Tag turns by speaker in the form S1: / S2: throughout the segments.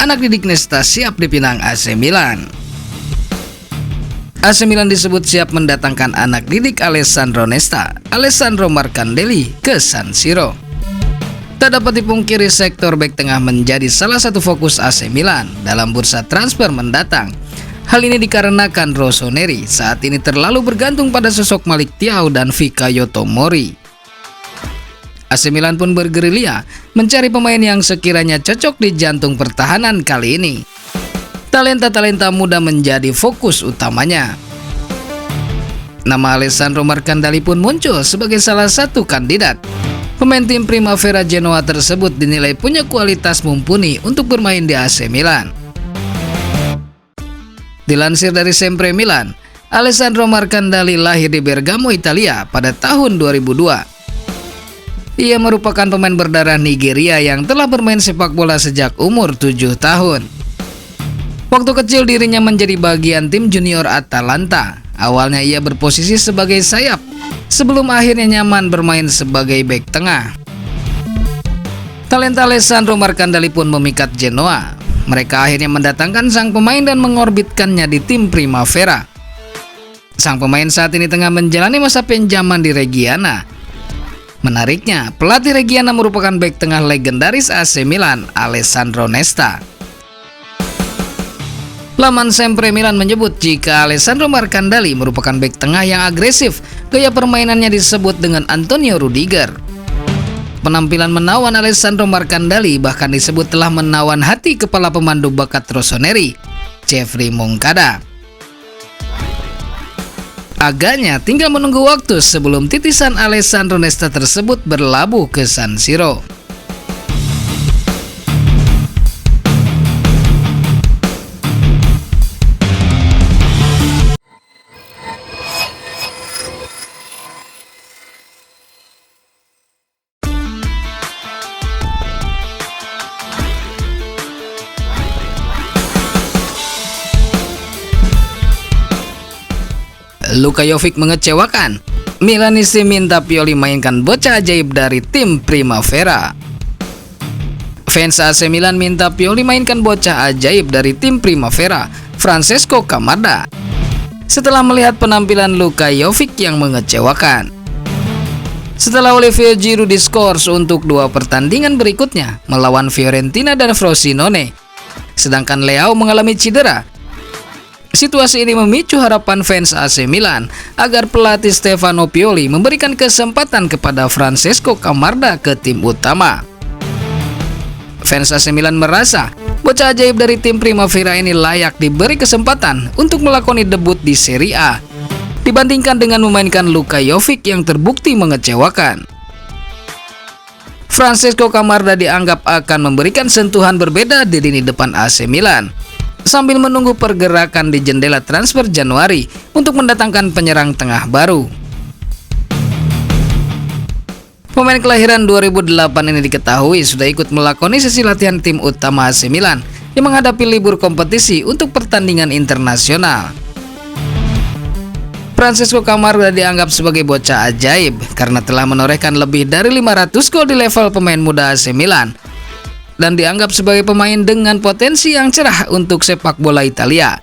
S1: anak didik Nesta siap dipinang AC Milan. AC Milan disebut siap mendatangkan anak didik Alessandro Nesta, Alessandro Marcandelli, ke San Siro. Tak dapat dipungkiri sektor bek tengah menjadi salah satu fokus AC Milan dalam bursa transfer mendatang. Hal ini dikarenakan Rossoneri saat ini terlalu bergantung pada sosok Malik Thiaw dan Fikayo Tomori. AC Milan pun bergerilya mencari pemain yang sekiranya cocok di jantung pertahanan kali ini. Talenta-talenta muda menjadi fokus utamanya. Nama Alessandro Marcandelli pun muncul sebagai salah satu kandidat. Pemain tim Primavera Genoa tersebut dinilai punya kualitas mumpuni untuk bermain di AC Milan. Dilansir dari Sempre Milan, Alessandro Marcandelli lahir di Bergamo, Italia pada tahun 2002. Ia merupakan pemain berdarah Nigeria yang telah bermain sepak bola sejak umur 7 tahun. Waktu kecil dirinya menjadi bagian tim junior Atalanta. Awalnya ia berposisi sebagai sayap, sebelum akhirnya nyaman bermain sebagai bek tengah. Talenta Alessandro Marcandelli pun memikat Genoa. Mereka akhirnya mendatangkan sang pemain dan mengorbitkannya di tim Primavera. Sang pemain saat ini tengah menjalani masa pinjaman di Reggiana. Menariknya, pelatih Reggiana merupakan bek tengah legendaris AC Milan, Alessandro Nesta. Laman Sempre Milan menyebut jika Alessandro Marcandelli merupakan bek tengah yang agresif, gaya permainannya disebut dengan Antonio Rudiger. Penampilan menawan Alessandro Marcandelli bahkan disebut telah menawan hati kepala pemandu bakat Rossoneri, Jeffrey Moncada. Agaknya tinggal menunggu waktu sebelum titisan Alessandro Nesta tersebut berlabuh ke San Siro. Luka Jovic mengecewakan. Milanisti minta Pioli mainkan bocah ajaib dari tim Primavera. Fans AC Milan minta Pioli mainkan bocah ajaib dari tim Primavera, Francesco Camarda, setelah melihat penampilan Luka Jovic yang mengecewakan. Setelah Olivier Giroud diskors untuk 2 pertandingan berikutnya melawan Fiorentina dan Frosinone, sedangkan Leao mengalami cedera. Situasi ini memicu harapan fans AC Milan agar pelatih Stefano Pioli memberikan kesempatan kepada Francesco Camarda ke tim utama. Fans AC Milan merasa bocah ajaib dari tim Primavera ini layak diberi kesempatan untuk melakoni debut di Serie A dibandingkan dengan memainkan Luka Jovic yang terbukti mengecewakan. Francesco Camarda dianggap akan memberikan sentuhan berbeda di lini depan AC Milan sambil menunggu pergerakan di jendela transfer Januari untuk mendatangkan penyerang tengah baru. Pemain kelahiran 2008 ini diketahui sudah ikut melakoni sesi latihan tim utama AC Milan yang menghadapi libur kompetisi untuk pertandingan internasional. Francesco Camarda dianggap sebagai bocah ajaib karena telah menorehkan lebih dari 500 gol di level pemain muda AC Milan dan dianggap sebagai pemain dengan potensi yang cerah untuk sepak bola Italia.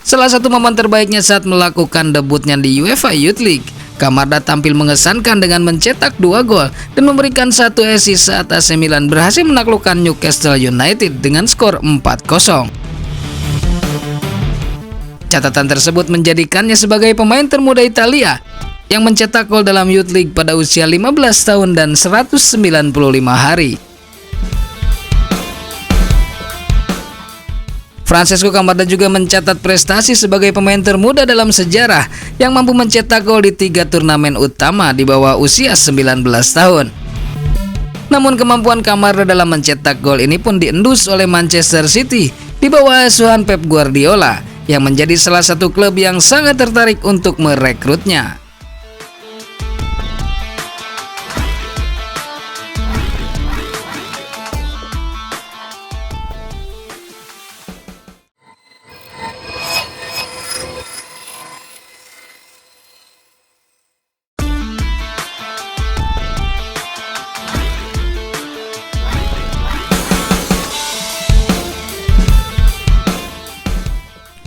S1: Salah satu momen terbaiknya saat melakukan debutnya di UEFA Youth League, Camarda tampil mengesankan dengan mencetak 2 gol dan memberikan 1 assist saat AC Milan berhasil menaklukkan Newcastle United dengan skor 4-0. Catatan tersebut menjadikannya sebagai pemain termuda Italia yang mencetak gol dalam Youth League pada usia 15 tahun dan 195 hari. Francesco Camarda juga mencatat prestasi sebagai pemain termuda dalam sejarah yang mampu mencetak gol di 3 turnamen utama di bawah usia 19 tahun. Namun kemampuan Camarda dalam mencetak gol ini pun diendus oleh Manchester City di bawah asuhan Pep Guardiola yang menjadi salah satu klub yang sangat tertarik untuk merekrutnya.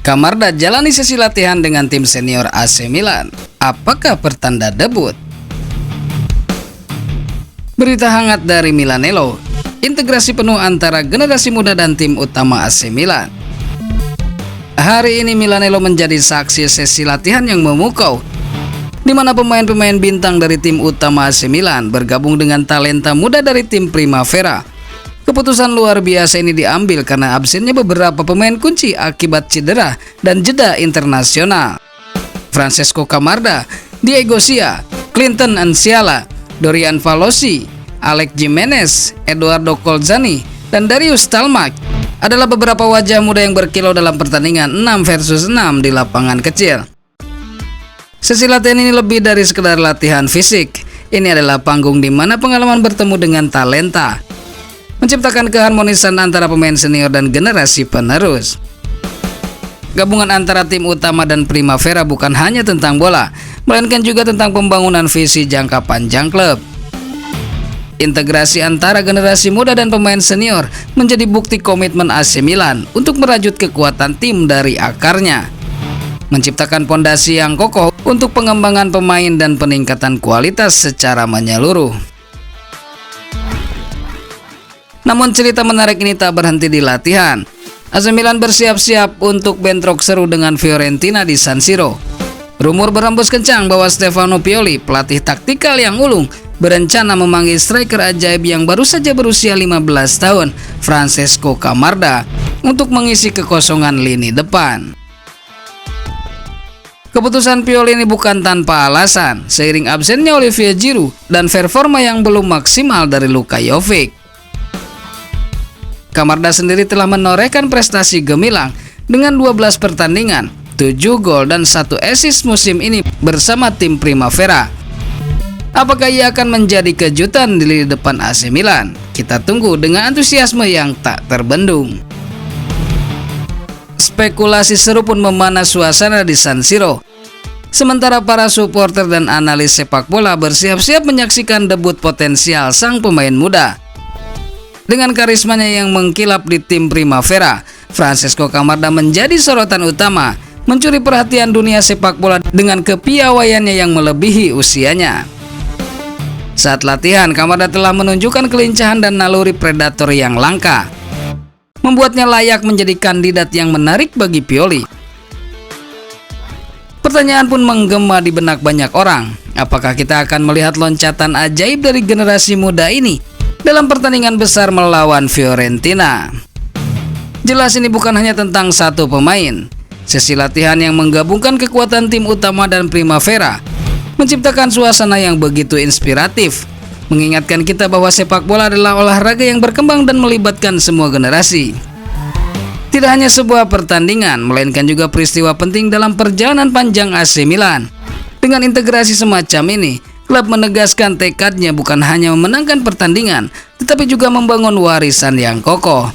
S1: Camarda jalani sesi latihan dengan tim senior AC Milan. Apakah pertanda debut? Berita hangat dari Milanello, integrasi penuh antara generasi muda dan tim utama AC Milan. Hari ini Milanello menjadi saksi sesi latihan yang memukau, di mana pemain-pemain bintang dari tim utama AC Milan bergabung dengan talenta muda dari tim Primavera. Keputusan luar biasa ini diambil karena absennya beberapa pemain kunci akibat cedera dan jeda internasional. Francesco Camarda, Diego Sia, Clinton Ansiala, Dorian Valosi, Alex Jimenez, Eduardo Colzani, dan Darius Stalmak adalah beberapa wajah muda yang berkilau dalam pertandingan 6 versus 6 di lapangan kecil. Sesi latihan ini lebih dari sekedar latihan fisik. Ini adalah panggung di mana pengalaman bertemu dengan talenta, menciptakan keharmonisan antara pemain senior dan generasi penerus. Gabungan antara tim utama dan Primavera bukan hanya tentang bola, melainkan juga tentang pembangunan visi jangka panjang klub. Integrasi antara generasi muda dan pemain senior menjadi bukti komitmen AC Milan untuk merajut kekuatan tim dari akarnya, menciptakan pondasi yang kokoh untuk pengembangan pemain dan peningkatan kualitas secara menyeluruh. Namun cerita menarik ini tak berhenti di latihan. AC Milan bersiap-siap untuk bentrok seru dengan Fiorentina di San Siro. Rumor berembus kencang bahwa Stefano Pioli, pelatih taktikal yang ulung, berencana memanggil striker ajaib yang baru saja berusia 15 tahun, Francesco Camarda, untuk mengisi kekosongan lini depan. Keputusan Pioli ini bukan tanpa alasan, seiring absennya Olivier Giroud dan performa yang belum maksimal dari Luka Jovic. Camarda sendiri telah menorehkan prestasi gemilang dengan 12 pertandingan, 7 gol dan 1 assist musim ini bersama tim Primavera. Apakah ia akan menjadi kejutan di lini depan AC Milan? Kita tunggu dengan antusiasme yang tak terbendung. Spekulasi seru pun memanas suasana di San Siro. Sementara para supporter dan analis sepak bola bersiap-siap menyaksikan debut potensial sang pemain muda. Dengan karismanya yang mengkilap di tim Primavera, Francesco Camarda menjadi sorotan utama, mencuri perhatian dunia sepak bola dengan kepiawaiannya yang melebihi usianya. Saat latihan, Camarda telah menunjukkan kelincahan dan naluri predator yang langka, membuatnya layak menjadi kandidat yang menarik bagi Pioli. Pertanyaan pun menggema di benak banyak orang, apakah kita akan melihat loncatan ajaib dari generasi muda ini dalam pertandingan besar melawan Fiorentina? Jelas ini bukan hanya tentang satu pemain. Sesi latihan yang menggabungkan kekuatan tim utama dan Primavera menciptakan suasana yang begitu inspiratif, mengingatkan kita bahwa sepak bola adalah olahraga yang berkembang dan melibatkan semua generasi. Tidak hanya sebuah pertandingan, melainkan juga peristiwa penting dalam perjalanan panjang AC Milan. Dengan integrasi semacam ini, klub menegaskan tekadnya bukan hanya memenangkan pertandingan, tetapi juga membangun warisan yang kokoh.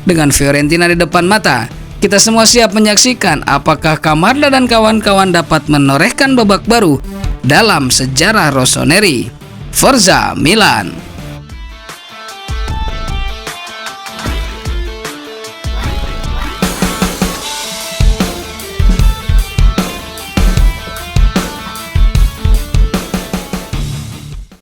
S1: Dengan Fiorentina di depan mata, kita semua siap menyaksikan apakah Camarda dan kawan-kawan dapat menorehkan babak baru dalam sejarah Rossoneri. Forza Milan!